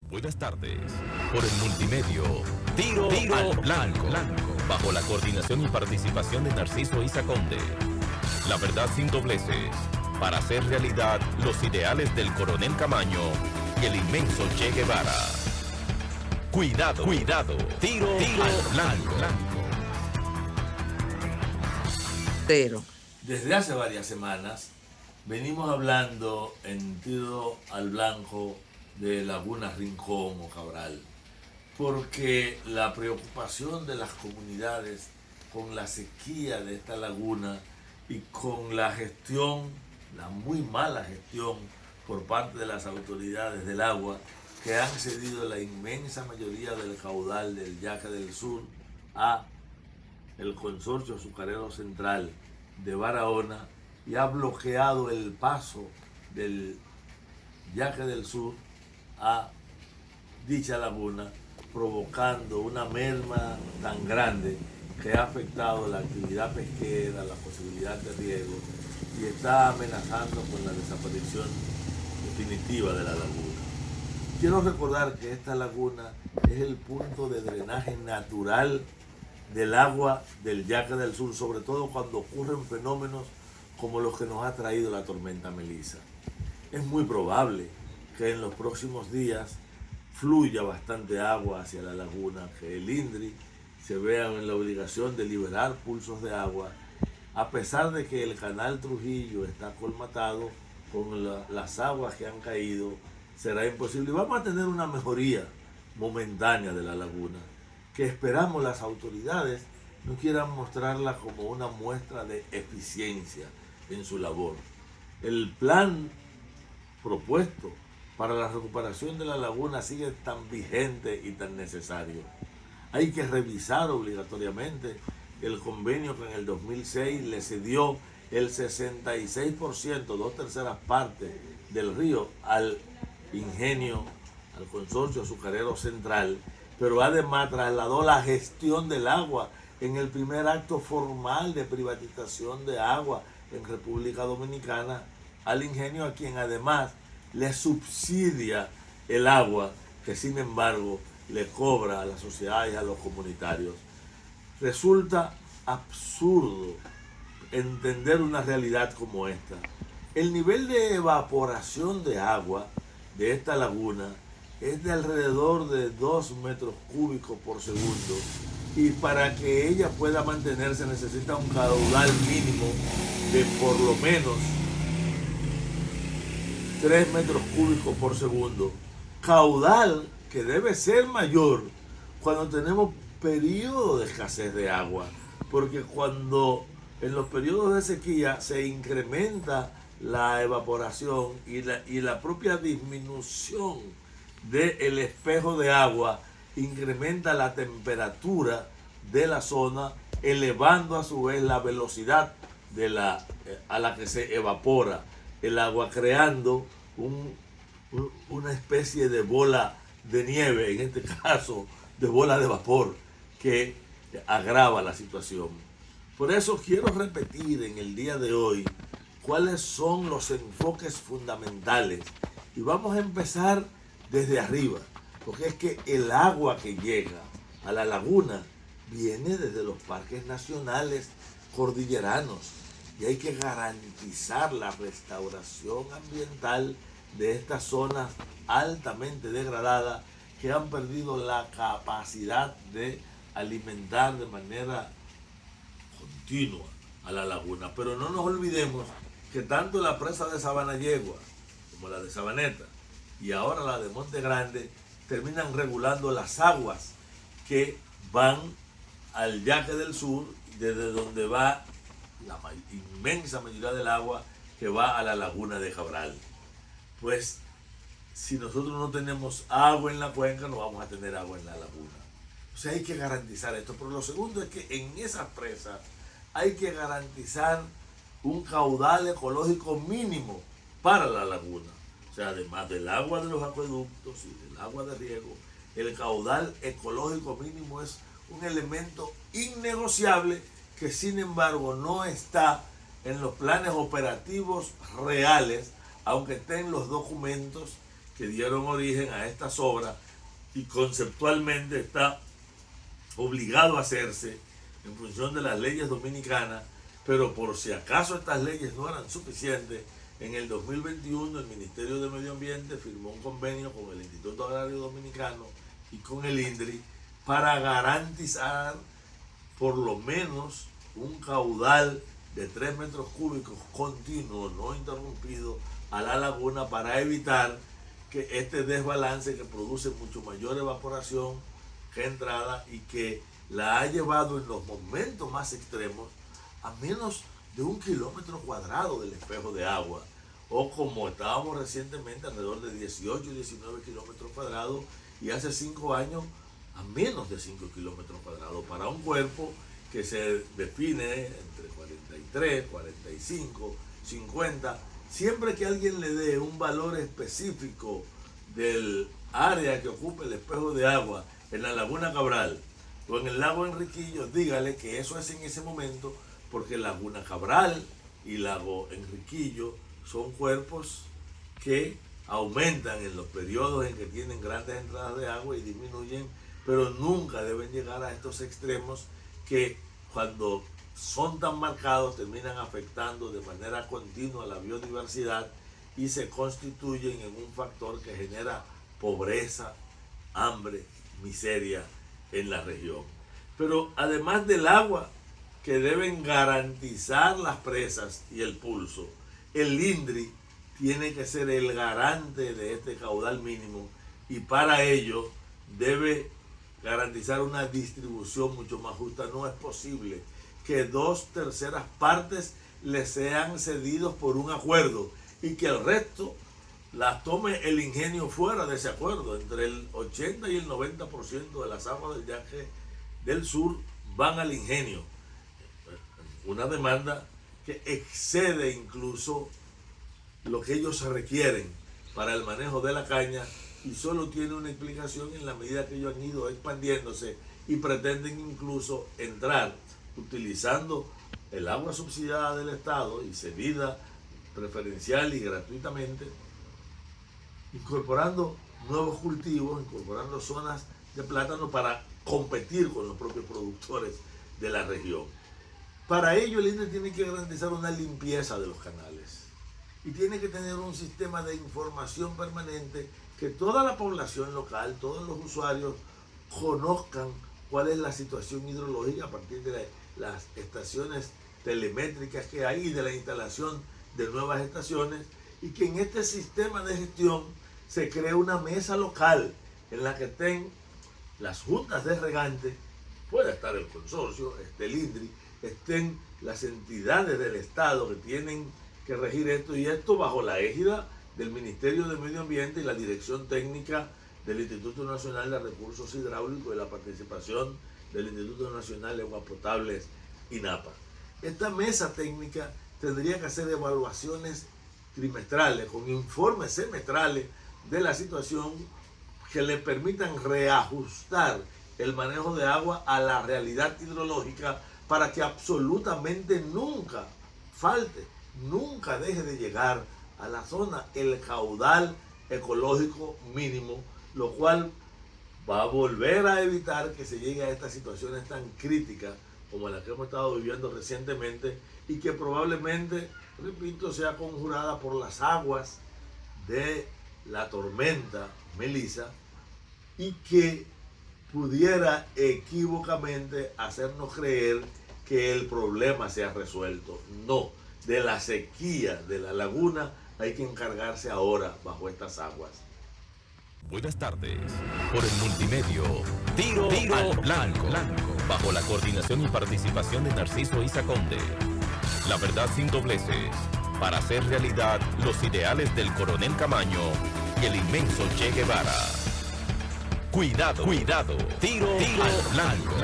Buenas tardes. Por el multimedio, Tiro al Blanco, bajo la coordinación y participación de Narciso Isa Conde. La verdad sin dobleces, para hacer realidad los ideales del Coronel Camaño y el inmenso Che Guevara. Cuidado, Tiro al Blanco. Desde hace varias semanas venimos hablando en Tiro al Blanco de Laguna Rincón o Cabral, porque la preocupación de las comunidades con la sequía de esta laguna y con la gestión, la muy mala gestión por parte de las autoridades del agua, que han cedido la inmensa mayoría del caudal del Yaque del Sur a el Consorcio Azucarero Central de Barahona y ha bloqueado el paso del Yaque del Sur a dicha laguna, provocando una merma tan grande que ha afectado la actividad pesquera, la posibilidad de riego y está amenazando con la desaparición definitiva de la laguna. Quiero recordar que esta laguna es el punto de drenaje natural del agua del Yaque del Sur, sobre todo cuando ocurren fenómenos como los que nos ha traído la tormenta Melissa. Es muy probable que en los próximos días fluya bastante agua hacia la laguna, que el INDRI se vea en la obligación de liberar pulsos de agua, a pesar de que el canal Trujillo está colmatado con las aguas que han caído, será imposible. Y vamos a tener una mejoría momentánea de la laguna, que esperamos las autoridades no quieran mostrarla como una muestra de eficiencia en su labor. El plan propuesto para la recuperación de la laguna sigue tan vigente y tan necesario. Hay que revisar obligatoriamente el convenio que en el 2006 le cedió el 66%, 2/3 partes del río al ingenio, al Consorcio Azucarero Central, pero además trasladó la gestión del agua en el primer acto formal de privatización de agua en República Dominicana al ingenio, a quien además le subsidia el agua que sin embargo le cobra a la sociedad y a los comunitarios. Resulta absurdo entender una realidad como esta. El nivel de evaporación de agua de esta laguna es de alrededor de 2 metros cúbicos por segundo, y para que ella pueda mantenerse necesita un caudal mínimo de por lo menos 3 metros cúbicos por segundo, caudal que debe ser mayor cuando tenemos periodos de escasez de agua, porque cuando en los periodos de sequía se incrementa la evaporación y la propia disminución del espejo de agua incrementa la temperatura de la zona, elevando a su vez la velocidad a la que se evapora el agua, creando una especie de bola de nieve, en este caso de bola de vapor, que agrava la situación. Por eso quiero repetir en el día de hoy cuáles son los enfoques fundamentales, y vamos a empezar desde arriba, porque es que el agua que llega a la laguna viene desde los parques nacionales cordilleranos, y hay que garantizar la restauración ambiental de estas zonas altamente degradadas que han perdido la capacidad de alimentar de manera continua a la laguna. Pero no nos olvidemos que tanto la presa de Sabanayegua como la de Sabaneta y ahora la de Monte Grande terminan regulando las aguas que van al Yaque del Sur, desde donde va la inmensa mayoría del agua que va a la laguna de Cabral. Pues si nosotros no tenemos agua en la cuenca, no vamos a tener agua en la laguna. O sea, hay que garantizar esto. Pero lo segundo es que en esas presas hay que garantizar un caudal ecológico mínimo para la laguna. O sea, además del agua de los acueductos y del agua de riego, el caudal ecológico mínimo es un elemento innegociable que sin embargo no está en los planes operativos reales, aunque estén los documentos que dieron origen a estas obras y conceptualmente está obligado a hacerse en función de las leyes dominicanas, pero por si acaso estas leyes no eran suficientes, en el 2021 el Ministerio de Medio Ambiente firmó un convenio con el Instituto Agrario Dominicano y con el INDRI para garantizar por lo menos un caudal de 3 metros cúbicos continuo, no interrumpido, a la laguna para evitar que este desbalance que produce mucho mayor evaporación que entrada y que la ha llevado en los momentos más extremos a menos de 1 kilómetro cuadrado del espejo de agua, o como estábamos recientemente alrededor de 18 y 19 kilómetros cuadrados, y hace 5 años a menos de 5 kilómetros cuadrados, para un cuerpo que se define entre 43, 45, 50, siempre que alguien le dé un valor específico del área que ocupa el espejo de agua en la Laguna Cabral o en el lago Enriquillo, dígale que eso es en ese momento, porque Laguna Cabral y lago Enriquillo son cuerpos que aumentan en los periodos en que tienen grandes entradas de agua y disminuyen, pero nunca deben llegar a estos extremos que cuando son tan marcados terminan afectando de manera continua la biodiversidad y se constituyen en un factor que genera pobreza, hambre, miseria en la región. Pero además del agua que deben garantizar las presas y el pulso, el INDRI tiene que ser el garante de este caudal mínimo y para ello debe garantizar una distribución mucho más justa. No es posible que 2/3 partes le sean cedidos por un acuerdo y que el resto las tome el ingenio fuera de ese acuerdo. Entre el 80 y el 90% de las aguas del Yaqui del Sur van al ingenio. Una demanda que excede incluso lo que ellos requieren para el manejo de la caña y solo tiene una explicación en la medida que ellos han ido expandiéndose y pretenden incluso entrar utilizando el agua subsidiada del Estado y cedida preferencial y gratuitamente, incorporando nuevos cultivos, incorporando zonas de plátano para competir con los propios productores de la región. Para ello el INDRI tiene que garantizar una limpieza de los canales y tiene que tener un sistema de información permanente que toda la población local, todos los usuarios conozcan cuál es la situación hidrológica a partir de las estaciones telemétricas que hay y de la instalación de nuevas estaciones, y que en este sistema de gestión se cree una mesa local en la que estén las juntas de regantes, puede estar el consorcio, el INDRI, estén las entidades del Estado que tienen que regir esto, y esto bajo la égida del Ministerio de Medio Ambiente y la Dirección Técnica del Instituto Nacional de Recursos Hidráulicos y la participación del Instituto Nacional de Aguas Potables, INAPA. Esta mesa técnica tendría que hacer evaluaciones trimestrales con informes semestrales de la situación que le permitan reajustar el manejo de agua a la realidad hidrológica para que absolutamente nunca falte, nunca deje de llegar a la zona el caudal ecológico mínimo, lo cual va a volver a evitar que se llegue a estas situaciones tan críticas como las que hemos estado viviendo recientemente y que probablemente, repito, sea conjurada por las aguas de la tormenta Melissa y que pudiera equívocamente hacernos creer que el problema se ha resuelto. No, de la sequía de la laguna hay que encargarse ahora bajo estas aguas. Buenas tardes. Por el multimedio, Tiro al Blanco, bajo la coordinación y participación de Narciso Isa Conde. La verdad sin dobleces, para hacer realidad los ideales del Coronel Camaño y el inmenso Che Guevara. Cuidado, Tiro al Blanco.